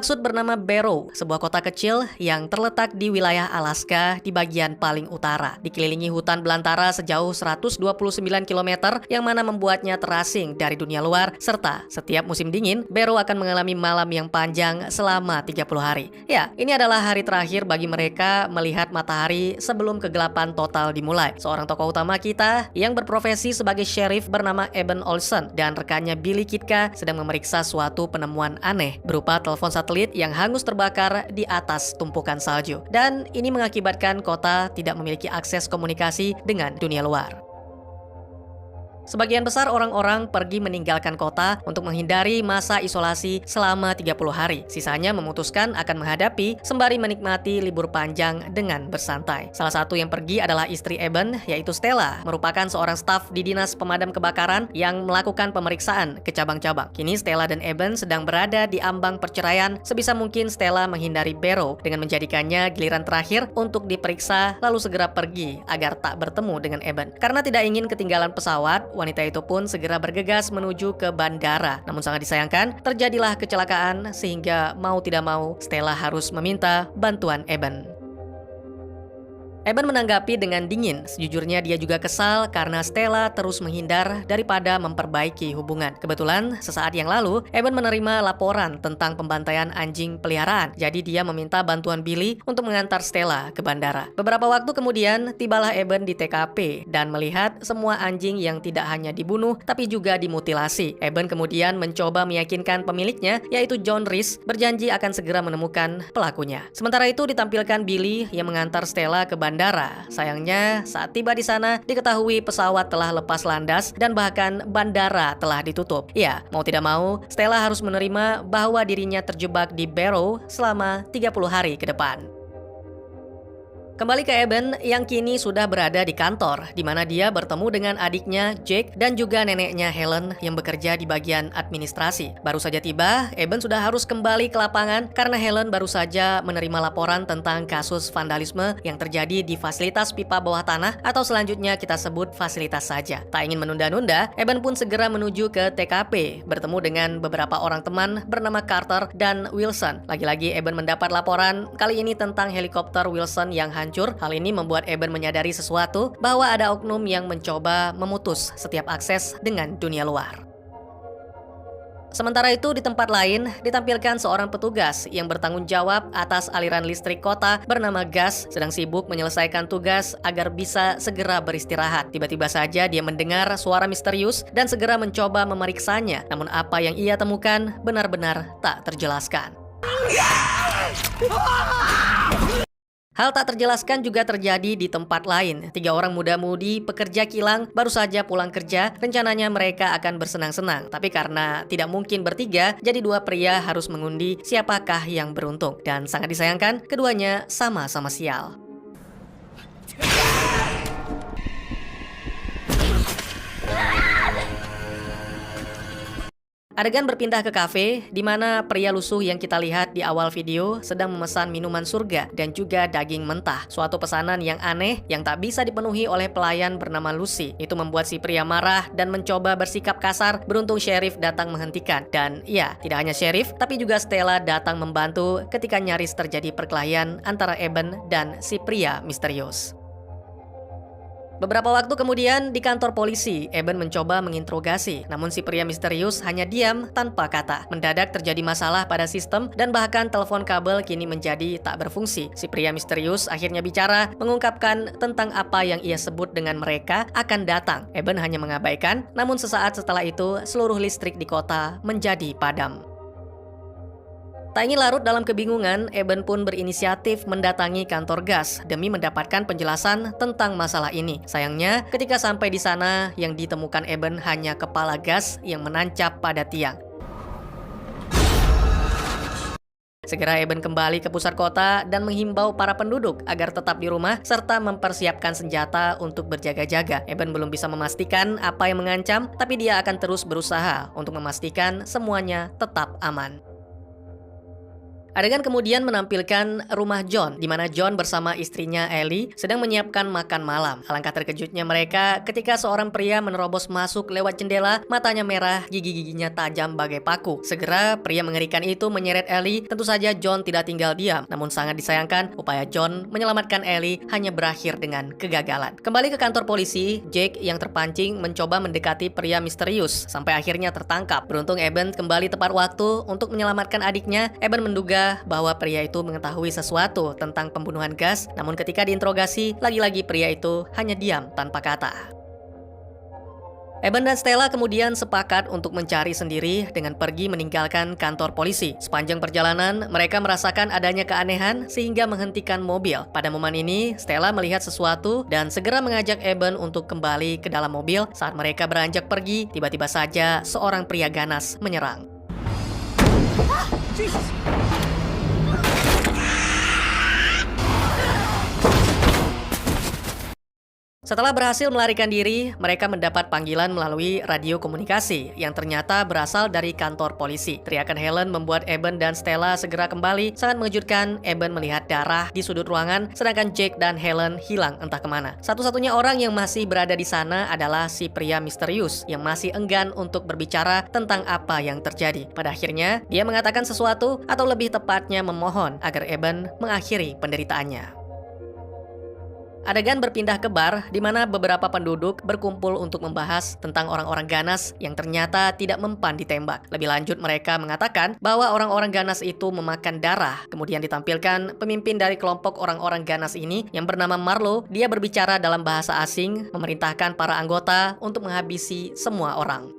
maksud bernama Barrow, sebuah kota kecil yang terletak di wilayah Alaska di bagian paling utara. Dikelilingi hutan belantara sejauh 129 km yang mana membuatnya terasing dari dunia luar, serta setiap musim dingin, Barrow akan mengalami malam yang panjang selama 30 hari. Ya, ini adalah hari terakhir bagi mereka melihat matahari sebelum kegelapan total dimulai. Seorang tokoh utama kita yang berprofesi sebagai sheriff bernama Eben Olsen dan rekannya Billy Kitka sedang memeriksa suatu penemuan aneh berupa telepon satelit yang hangus terbakar di atas tumpukan salju. Dan ini mengakibatkan kota tidak memiliki akses komunikasi dengan dunia luar. Sebagian besar orang-orang pergi meninggalkan kota untuk menghindari masa isolasi selama 30 hari. Sisanya memutuskan akan menghadapi sembari menikmati libur panjang dengan bersantai. Salah satu yang pergi adalah istri Eben, yaitu Stella, merupakan seorang staf di Dinas Pemadam Kebakaran yang melakukan pemeriksaan ke cabang-cabang. Kini Stella dan Eben sedang berada di ambang perceraian. Sebisa mungkin Stella menghindari Barrow dengan menjadikannya giliran terakhir untuk diperiksa lalu segera pergi agar tak bertemu dengan Eben. Karena tidak ingin ketinggalan pesawat, wanita itu pun segera bergegas menuju ke bandara. Namun sangat disayangkan, terjadilah kecelakaan sehingga mau tidak mau Stella harus meminta bantuan Eben. Eben menanggapi dengan dingin. Sejujurnya dia juga kesal karena Stella terus menghindar daripada memperbaiki hubungan. Kebetulan sesaat yang lalu Eben menerima laporan tentang pembantaian anjing peliharaan. Jadi dia meminta bantuan Billy untuk mengantar Stella ke bandara. Beberapa waktu kemudian tibalah Eben di TKP dan melihat semua anjing yang tidak hanya dibunuh tapi juga dimutilasi. Eben kemudian mencoba meyakinkan pemiliknya yaitu John Reese berjanji akan segera menemukan pelakunya. Sementara itu ditampilkan Billy yang mengantar Stella ke bandara. Sayangnya, saat tiba di sana, diketahui pesawat telah lepas landas dan bahkan bandara telah ditutup. Ya, mau tidak mau, Stella harus menerima bahwa dirinya terjebak di Barrow selama 30 hari ke depan. Kembali ke Eben yang kini sudah berada di kantor, di mana dia bertemu dengan adiknya Jake dan juga neneknya Helen yang bekerja di bagian administrasi. Baru saja tiba, Eben sudah harus kembali ke lapangan karena Helen baru saja menerima laporan tentang kasus vandalisme yang terjadi di fasilitas pipa bawah tanah atau selanjutnya kita sebut fasilitas saja. Tak ingin menunda-nunda, Eben pun segera menuju ke TKP, bertemu dengan beberapa orang teman bernama Carter dan Wilson. Lagi-lagi Eben mendapat laporan kali ini tentang helikopter Wilson yang hancur. Hal ini membuat Eben menyadari sesuatu bahwa ada oknum yang mencoba memutus setiap akses dengan dunia luar. Sementara itu di tempat lain ditampilkan seorang petugas yang bertanggung jawab atas aliran listrik kota bernama Gus sedang sibuk menyelesaikan tugas agar bisa segera beristirahat. Tiba-tiba saja dia mendengar suara misterius dan segera mencoba memeriksanya. Namun apa yang ia temukan benar-benar tak terjelaskan. Hal tak terjelaskan juga terjadi di tempat lain. 3 orang muda-mudi pekerja kilang baru saja pulang kerja. Rencananya mereka akan bersenang-senang. Tapi karena tidak mungkin bertiga, jadi 2 pria harus mengundi siapakah yang beruntung. Dan sangat disayangkan, keduanya sama-sama sial. Adegan berpindah ke kafe, di mana pria lusuh yang kita lihat di awal video sedang memesan minuman surga dan juga daging mentah. Suatu pesanan yang aneh yang tak bisa dipenuhi oleh pelayan bernama Lucy. Itu membuat si pria marah dan mencoba bersikap kasar. Beruntung sheriff datang menghentikan. Dan ya, tidak hanya sheriff, tapi juga Stella datang membantu ketika nyaris terjadi perkelahian antara Eben dan si pria misterius. Beberapa waktu kemudian di kantor polisi, Eben mencoba menginterogasi, namun si pria misterius hanya diam tanpa kata. Mendadak terjadi masalah pada sistem dan bahkan telepon kabel kini menjadi tak berfungsi. Si pria misterius akhirnya bicara, mengungkapkan tentang apa yang ia sebut dengan mereka akan datang. Eben hanya mengabaikan, namun sesaat setelah itu seluruh listrik di kota menjadi padam. Tak ingin larut dalam kebingungan, Eben pun berinisiatif mendatangi kantor gas demi mendapatkan penjelasan tentang masalah ini. Sayangnya, ketika sampai di sana, yang ditemukan Eben hanya kepala gas yang menancap pada tiang. Segera Eben kembali ke pusat kota dan menghimbau para penduduk agar tetap di rumah serta mempersiapkan senjata untuk berjaga-jaga. Eben belum bisa memastikan apa yang mengancam, tapi dia akan terus berusaha untuk memastikan semuanya tetap aman. Adegan kemudian menampilkan rumah John, di mana John bersama istrinya Ellie sedang menyiapkan makan malam. Alangkah terkejutnya mereka ketika seorang pria menerobos masuk lewat jendela, matanya merah, gigi-giginya tajam bagai paku. Segera pria mengerikan itu menyeret Ellie. Tentu saja John tidak tinggal diam, namun sangat disayangkan upaya John menyelamatkan Ellie hanya berakhir dengan kegagalan. Kembali ke kantor polisi, Jake yang terpancing mencoba mendekati pria misterius sampai akhirnya tertangkap. Beruntung Eben kembali tepat waktu untuk menyelamatkan adiknya. Eben menduga bahwa pria itu mengetahui sesuatu tentang pembunuhan gas, namun ketika diinterogasi, lagi-lagi pria itu hanya diam tanpa kata. Eben dan Stella kemudian sepakat untuk mencari sendiri dengan pergi meninggalkan kantor polisi. Sepanjang perjalanan, mereka merasakan adanya keanehan sehingga menghentikan mobil. Pada momen ini, Stella melihat sesuatu dan segera mengajak Eben untuk kembali ke dalam mobil. Saat mereka beranjak pergi, tiba-tiba saja seorang pria ganas menyerang. Setelah berhasil melarikan diri, mereka mendapat panggilan melalui radio komunikasi yang ternyata berasal dari kantor polisi. Teriakan Helen membuat Eben dan Stella segera kembali. Sangat mengejutkan, Eben melihat darah di sudut ruangan, sedangkan Jake dan Helen hilang entah kemana. Satu-satunya orang yang masih berada di sana adalah si pria misterius yang masih enggan untuk berbicara tentang apa yang terjadi. Pada akhirnya, dia mengatakan sesuatu, atau lebih tepatnya memohon agar Eben mengakhiri penderitaannya. Adegan berpindah ke bar, di mana beberapa penduduk berkumpul untuk membahas tentang orang-orang ganas yang ternyata tidak mempan ditembak. Lebih lanjut, mereka mengatakan bahwa orang-orang ganas itu memakan darah. Kemudian ditampilkan pemimpin dari kelompok orang-orang ganas ini yang bernama Marlo. Dia berbicara dalam bahasa asing, memerintahkan para anggota untuk menghabisi semua orang.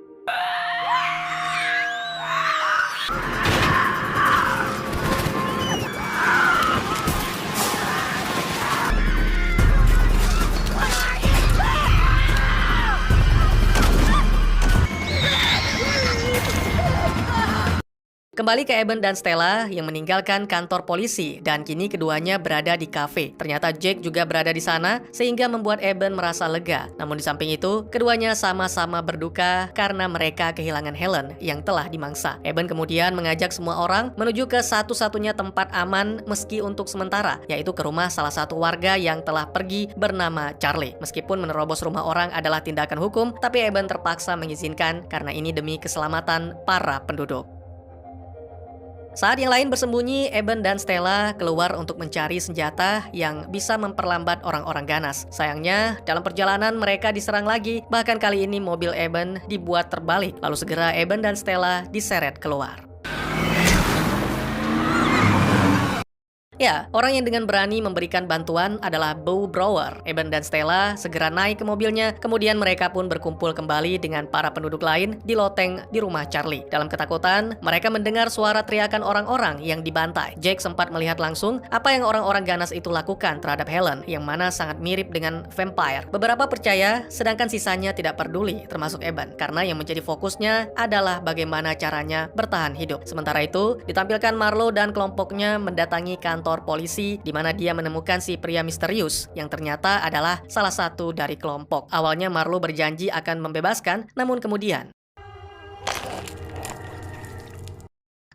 Kembali ke Eben dan Stella yang meninggalkan kantor polisi dan kini keduanya berada di kafe. Ternyata Jake juga berada di sana sehingga membuat Eben merasa lega. Namun di samping itu, keduanya sama-sama berduka karena mereka kehilangan Helen yang telah dimangsa. Eben kemudian mengajak semua orang menuju ke satu-satunya tempat aman meski untuk sementara, yaitu ke rumah salah satu warga yang telah pergi bernama Charlie. Meskipun menerobos rumah orang adalah tindakan hukum, tapi Eben terpaksa mengizinkan karena ini demi keselamatan para penduduk. Saat yang lain bersembunyi, Eben dan Stella keluar untuk mencari senjata yang bisa memperlambat orang-orang ganas. Sayangnya, dalam perjalanan mereka diserang lagi, bahkan kali ini mobil Eben dibuat terbalik. Lalu segera Eben dan Stella diseret keluar. Ya, orang yang dengan berani memberikan bantuan adalah Beau Brower. Eben dan Stella segera naik ke mobilnya, kemudian mereka pun berkumpul kembali dengan para penduduk lain di loteng di rumah Charlie. Dalam ketakutan, mereka mendengar suara teriakan orang-orang yang dibantai. Jake sempat melihat langsung apa yang orang-orang ganas itu lakukan terhadap Helen, yang mana sangat mirip dengan vampire. Beberapa percaya, sedangkan sisanya tidak peduli, termasuk Eben, karena yang menjadi fokusnya adalah bagaimana caranya bertahan hidup. Sementara itu, ditampilkan Marlo dan kelompoknya mendatangi kantor polisi di mana dia menemukan si pria misterius yang ternyata adalah salah satu dari kelompok. Awalnya Marlo berjanji akan membebaskan, namun kemudian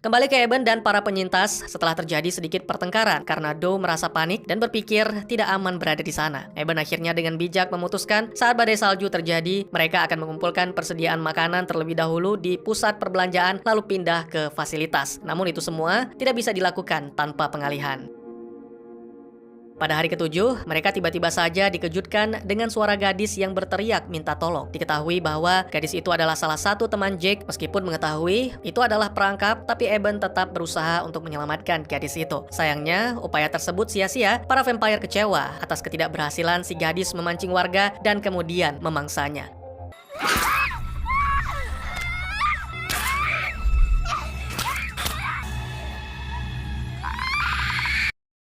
kembali ke Eben dan para penyintas setelah terjadi sedikit pertengkaran karena Doe merasa panik dan berpikir tidak aman berada di sana. Eben akhirnya dengan bijak memutuskan saat badai salju terjadi, mereka akan mengumpulkan persediaan makanan terlebih dahulu di pusat perbelanjaan lalu pindah ke fasilitas. Namun itu semua tidak bisa dilakukan tanpa pengalihan. Pada hari ke-7, mereka tiba-tiba saja dikejutkan dengan suara gadis yang berteriak minta tolong. Diketahui bahwa gadis itu adalah salah satu teman Jake. Meskipun mengetahui itu adalah perangkap, tapi Eben tetap berusaha untuk menyelamatkan gadis itu. Sayangnya, upaya tersebut sia-sia. Para vampire kecewa atas ketidakberhasilan si gadis memancing warga dan kemudian memangsanya.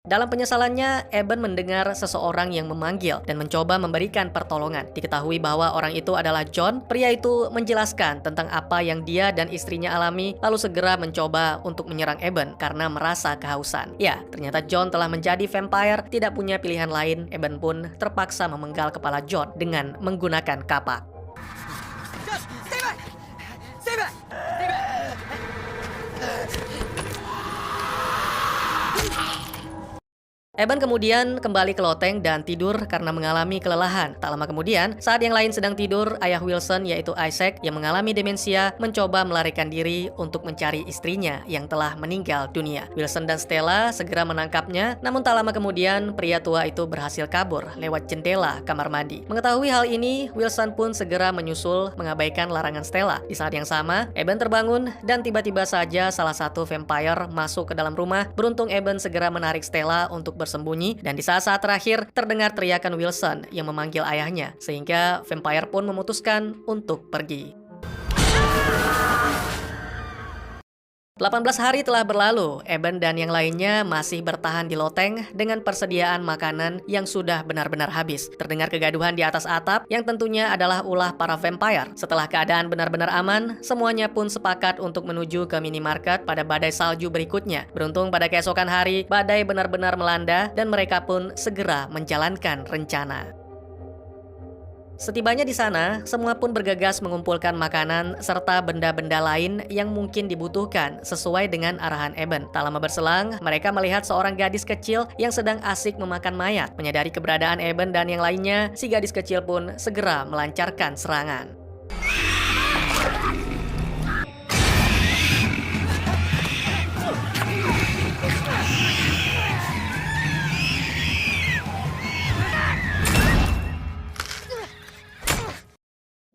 Dalam penyesalannya, Eben mendengar seseorang yang memanggil dan mencoba memberikan pertolongan. Diketahui bahwa orang itu adalah John. Pria itu menjelaskan tentang apa yang dia dan istrinya alami, lalu segera mencoba untuk menyerang Eben karena merasa kehausan. Ya, ternyata John telah menjadi vampire, tidak punya pilihan lain. Eben pun terpaksa memenggal kepala John dengan menggunakan kapak. Eben kemudian kembali ke loteng dan tidur karena mengalami kelelahan. Tak lama kemudian, saat yang lain sedang tidur, ayah Wilson yaitu Isaac yang mengalami demensia mencoba melarikan diri untuk mencari istrinya yang telah meninggal dunia. Wilson dan Stella segera menangkapnya, namun tak lama kemudian pria tua itu berhasil kabur lewat jendela kamar mandi. Mengetahui hal ini, Wilson pun segera menyusul mengabaikan larangan Stella. Di saat yang sama, Eben terbangun dan tiba-tiba saja salah satu vampire masuk ke dalam rumah. Beruntung Eben segera menarik Stella untuk bersembunyi dan di saat-saat terakhir terdengar teriakan Wilson yang memanggil ayahnya sehingga vampire pun memutuskan untuk pergi. 18 hari telah berlalu, Eben dan yang lainnya masih bertahan di loteng dengan persediaan makanan yang sudah benar-benar habis. Terdengar kegaduhan di atas atap yang tentunya adalah ulah para vampire. Setelah keadaan benar-benar aman, semuanya pun sepakat untuk menuju ke minimarket pada badai salju berikutnya. Beruntung pada keesokan hari, badai benar-benar melanda dan mereka pun segera menjalankan rencana. Setibanya di sana, semua pun bergegas mengumpulkan makanan serta benda-benda lain yang mungkin dibutuhkan sesuai dengan arahan Eben. Tak lama berselang, mereka melihat seorang gadis kecil yang sedang asik memakan mayat. Menyadari keberadaan Eben dan yang lainnya, si gadis kecil pun segera melancarkan serangan.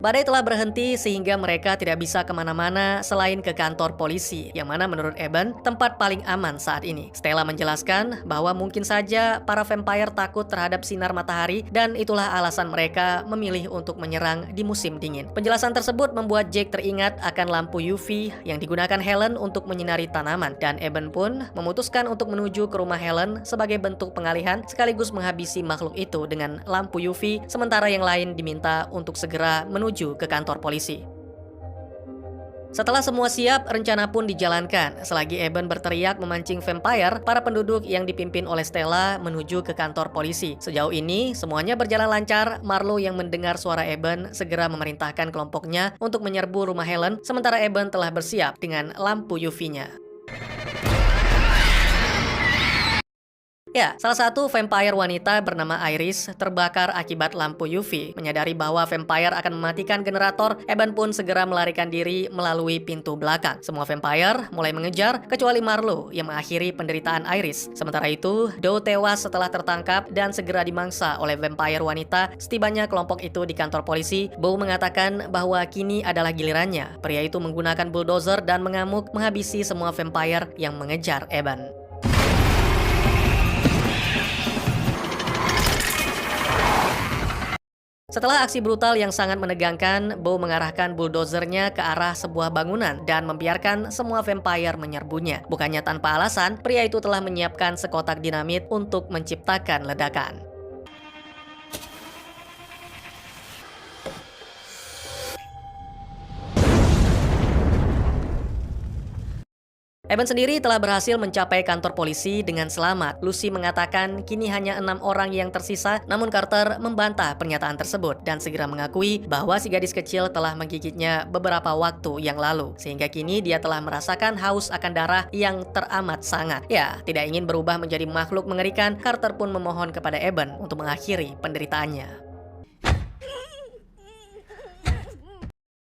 Badai telah berhenti sehingga mereka tidak bisa kemana-mana selain ke kantor polisi, yang mana menurut Eben tempat paling aman saat ini. Stella menjelaskan bahwa mungkin saja para vampire takut terhadap sinar matahari dan itulah alasan mereka memilih untuk menyerang di musim dingin. Penjelasan tersebut membuat Jake teringat akan lampu UV yang digunakan Helen untuk menyinari tanaman dan Eben pun memutuskan untuk menuju ke rumah Helen sebagai bentuk pengalihan sekaligus menghabisi makhluk itu dengan lampu UV, sementara yang lain diminta untuk segera menuju ke kantor polisi. Setelah semua siap, rencana pun dijalankan. Selagi Eben berteriak memancing vampire, para penduduk yang dipimpin oleh Stella menuju ke kantor polisi. Sejauh ini, semuanya berjalan lancar. Marlo yang mendengar suara Eben segera memerintahkan kelompoknya untuk menyerbu rumah Helen, sementara Eben telah bersiap dengan lampu UV-nya. Ya, salah satu vampire wanita bernama Iris terbakar akibat lampu UV. Menyadari bahwa vampire akan mematikan generator, Eben pun segera melarikan diri melalui pintu belakang. Semua vampire mulai mengejar, kecuali Marlo yang mengakhiri penderitaan Iris. Sementara itu, Doe tewas setelah tertangkap dan segera dimangsa oleh vampire wanita. Setibanya kelompok itu di kantor polisi, Beau mengatakan bahwa kini adalah gilirannya. Pria itu menggunakan bulldozer dan mengamuk menghabisi semua vampire yang mengejar Eben. Setelah aksi brutal yang sangat menegangkan, Beau mengarahkan bulldozernya ke arah sebuah bangunan dan membiarkan semua vampire menyerbunya. Bukannya tanpa alasan, pria itu telah menyiapkan sekotak dinamit untuk menciptakan ledakan. Eben sendiri telah berhasil mencapai kantor polisi dengan selamat. Lucy mengatakan kini hanya 6 orang yang tersisa, namun Carter membantah pernyataan tersebut dan segera mengakui bahwa si gadis kecil telah menggigitnya beberapa waktu yang lalu, sehingga kini dia telah merasakan haus akan darah yang teramat sangat. Ya, tidak ingin berubah menjadi makhluk mengerikan, Carter pun memohon kepada Eben untuk mengakhiri penderitaannya.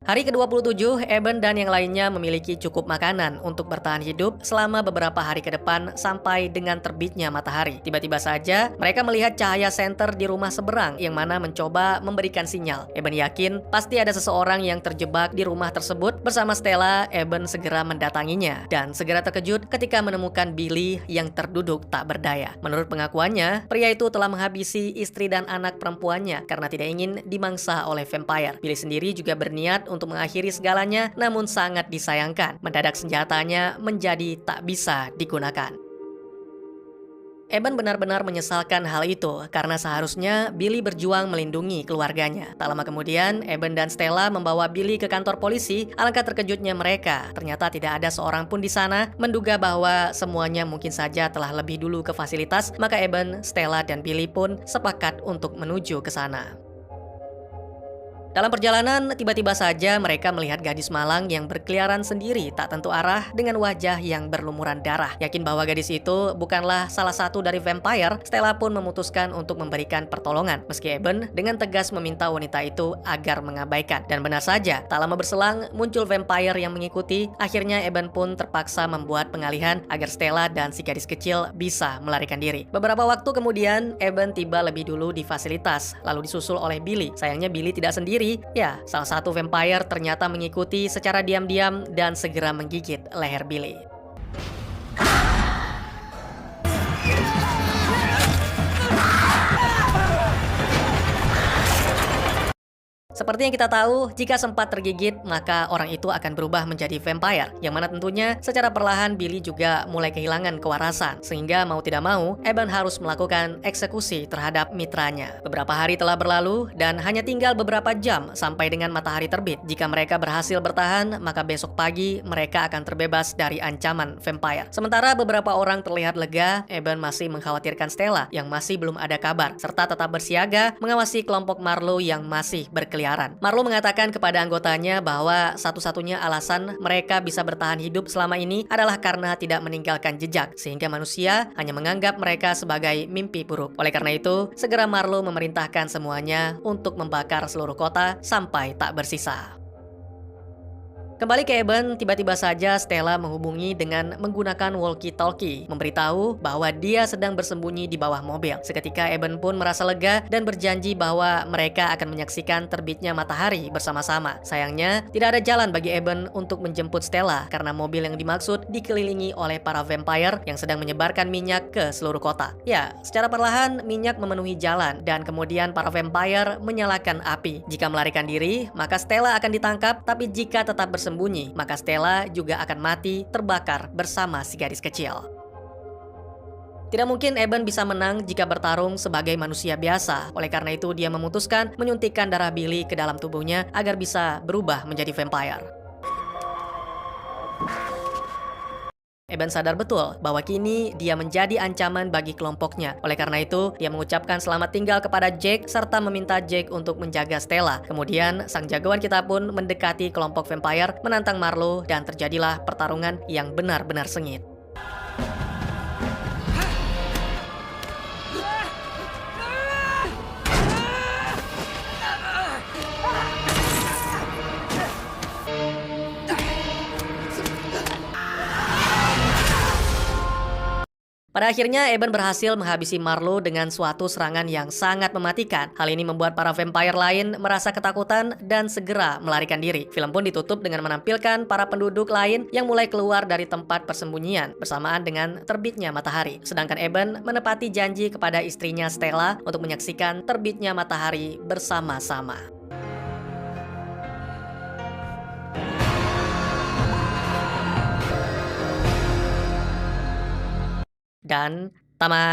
Hari ke-27, Eben dan yang lainnya memiliki cukup makanan untuk bertahan hidup selama beberapa hari ke depan sampai dengan terbitnya matahari. Tiba-tiba saja, mereka melihat cahaya senter di rumah seberang yang mana mencoba memberikan sinyal. Eben yakin pasti ada seseorang yang terjebak di rumah tersebut. Bersama Stella, Eben segera mendatanginya dan segera terkejut ketika menemukan Billy yang terduduk tak berdaya. Menurut pengakuannya, pria itu telah menghabisi istri dan anak perempuannya karena tidak ingin dimangsa oleh vampire. Billy sendiri juga berniat untuk mengakhiri segalanya, namun sangat disayangkan, mendadak senjatanya menjadi tak bisa digunakan. Eben benar-benar menyesalkan hal itu karena seharusnya Billy berjuang melindungi keluarganya. Tak lama kemudian, Eben dan Stella membawa Billy ke kantor polisi. Alangkah terkejutnya mereka, ternyata tidak ada seorang pun di sana. Menduga bahwa semuanya mungkin saja telah lebih dulu ke fasilitas, maka Eben, Stella, dan Billy pun sepakat untuk menuju ke sana. Dalam perjalanan, tiba-tiba saja mereka melihat gadis malang yang berkeliaran sendiri tak tentu arah dengan wajah yang berlumuran darah. Yakin bahwa gadis itu bukanlah salah satu dari vampire, Stella pun memutuskan untuk memberikan pertolongan. Meski Eben dengan tegas meminta wanita itu agar mengabaikan. Dan benar saja, tak lama berselang muncul vampire yang mengikuti. Akhirnya Eben pun terpaksa membuat pengalihan agar Stella dan si gadis kecil bisa melarikan diri. Beberapa waktu kemudian, Eben tiba lebih dulu di fasilitas, lalu disusul oleh Billy. Sayangnya Billy tidak sendiri. Ya, salah satu vampire ternyata mengikuti secara diam-diam dan segera menggigit leher Billy. Seperti yang kita tahu, jika sempat tergigit, maka orang itu akan berubah menjadi vampire, yang mana tentunya secara perlahan Billy juga mulai kehilangan kewarasan, sehingga mau tidak mau, Eben harus melakukan eksekusi terhadap mitranya. Beberapa hari telah berlalu, dan hanya tinggal beberapa jam sampai dengan matahari terbit. Jika mereka berhasil bertahan, maka besok pagi mereka akan terbebas dari ancaman vampire. Sementara beberapa orang terlihat lega, Eben masih mengkhawatirkan Stella yang masih belum ada kabar, serta tetap bersiaga mengawasi kelompok Marlowe yang masih berkeliaran. Marlowe mengatakan kepada anggotanya bahwa satu-satunya alasan mereka bisa bertahan hidup selama ini adalah karena tidak meninggalkan jejak, sehingga manusia hanya menganggap mereka sebagai mimpi buruk. Oleh karena itu, segera Marlowe memerintahkan semuanya untuk membakar seluruh kota sampai tak bersisa. Kembali ke Eben, tiba-tiba saja Stella menghubungi dengan menggunakan walkie-talkie, memberitahu bahwa dia sedang bersembunyi di bawah mobil. Seketika Eben pun merasa lega dan berjanji bahwa mereka akan menyaksikan terbitnya matahari bersama-sama. Sayangnya, tidak ada jalan bagi Eben untuk menjemput Stella karena mobil yang dimaksud dikelilingi oleh para vampire yang sedang menyebarkan minyak ke seluruh kota. Ya, secara perlahan minyak memenuhi jalan dan kemudian para vampire menyalakan api. Jika melarikan diri, maka Stella akan ditangkap, tapi jika tetap bersembunyi, maka Stella juga akan mati terbakar bersama si gadis kecil. Tidak mungkin Eben bisa menang jika bertarung sebagai manusia biasa. Oleh karena itu, dia memutuskan menyuntikkan darah Billy ke dalam tubuhnya agar bisa berubah menjadi vampire. Eben sadar betul bahwa kini dia menjadi ancaman bagi kelompoknya. Oleh karena itu, dia mengucapkan selamat tinggal kepada Jake serta meminta Jake untuk menjaga Stella. Kemudian, sang jagoan kita pun mendekati kelompok vampire, menantang Marlowe, dan terjadilah pertarungan yang benar-benar sengit. Pada akhirnya, Eben berhasil menghabisi Marlowe dengan suatu serangan yang sangat mematikan. Hal ini membuat para vampire lain merasa ketakutan dan segera melarikan diri. Film pun ditutup dengan menampilkan para penduduk lain yang mulai keluar dari tempat persembunyian bersamaan dengan terbitnya matahari. Sedangkan Eben menepati janji kepada istrinya Stella untuk menyaksikan terbitnya matahari bersama-sama. Dan tamat.